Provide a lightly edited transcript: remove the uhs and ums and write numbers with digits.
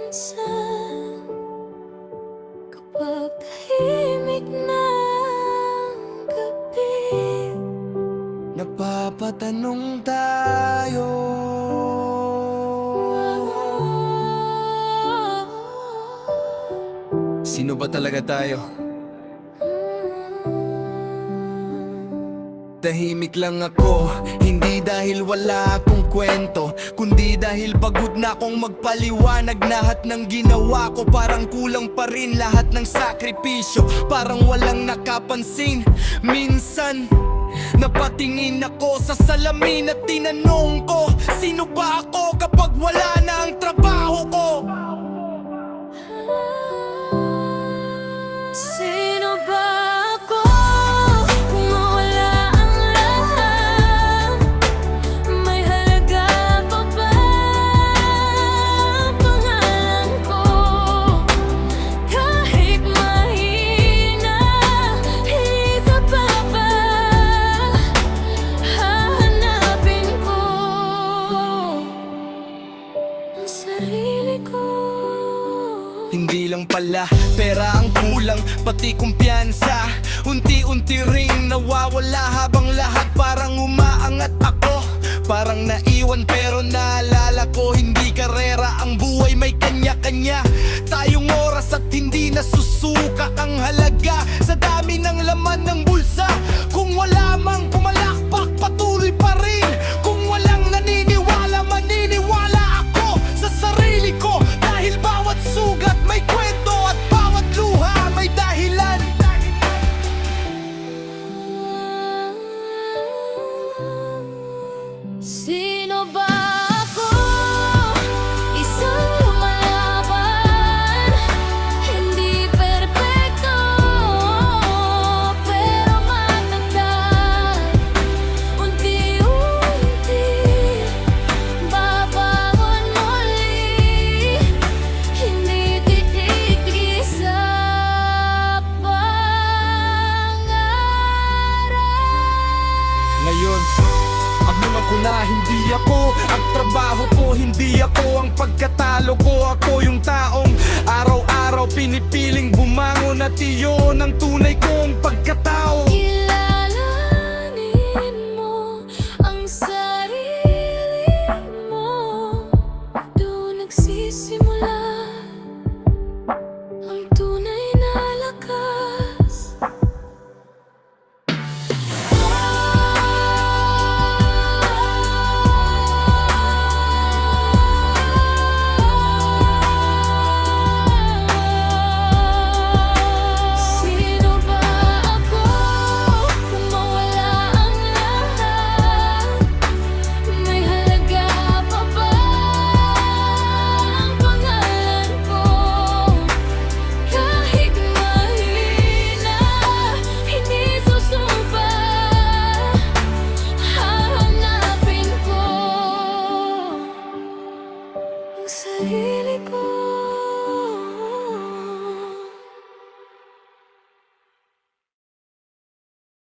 minsan kapag tahimik ng gabi, napapatanong tayo, sino ba talaga tayo? Tahimik lang ako, hindi dahil wala akong kwento, kundi dahil pagod na akong magpaliwanag. Lahat ng ginawa ko parang kulang pa rin, lahat ng sakripisyo parang walang nakapansin. Minsan napatingin ako sa salamin at tinanong ko, sino ba ako kapag wala na ang trabaho ko? sino ba ako kung mawala ang lahat? May halaga pa ba ang pangalan ko? Kahit mahina, hindi ka pa ba hahanapin ko ang sarili ko? Hindi lang pala pera ang kulang, pati kumpiyansa unti-unti ring nawawala, habang lahat parang umaangat ako. Parang naiwan pero naalala ko, hindi karera ang buhay, may kanya-kanya tayong oras at hindi nasusukat ang halaga sa dami ng laman ng bulsa. Kung wala mang pumalakpak, patuloy pa rin. Kung walang naniniwala, maniniwala ako sa sarili ko, dahil bawat sugat may kwento at bawat luha may dahilan. Sino ba ako? Isang lumalaban, hindi perpekto, pero matatag. Unti-unti babangon muli, hindi titigil sa pangarap. Ngayon, anuman ko na hindi ako ang trabaho ko, hindi ako ang pagkatalo ko. Ako yung taong araw-araw pinipiling bumangon at iyon ang tunay kong pagkatao. Kilalanin mo ang sarili mo, doon nagsisimula ang tunay na lakas. Sino ba ako kung mawala ang lahat? May halaga pa ba ang pangalan ko? Kahit mahina, hindi susuba, hahanapin ko ang sarili ko.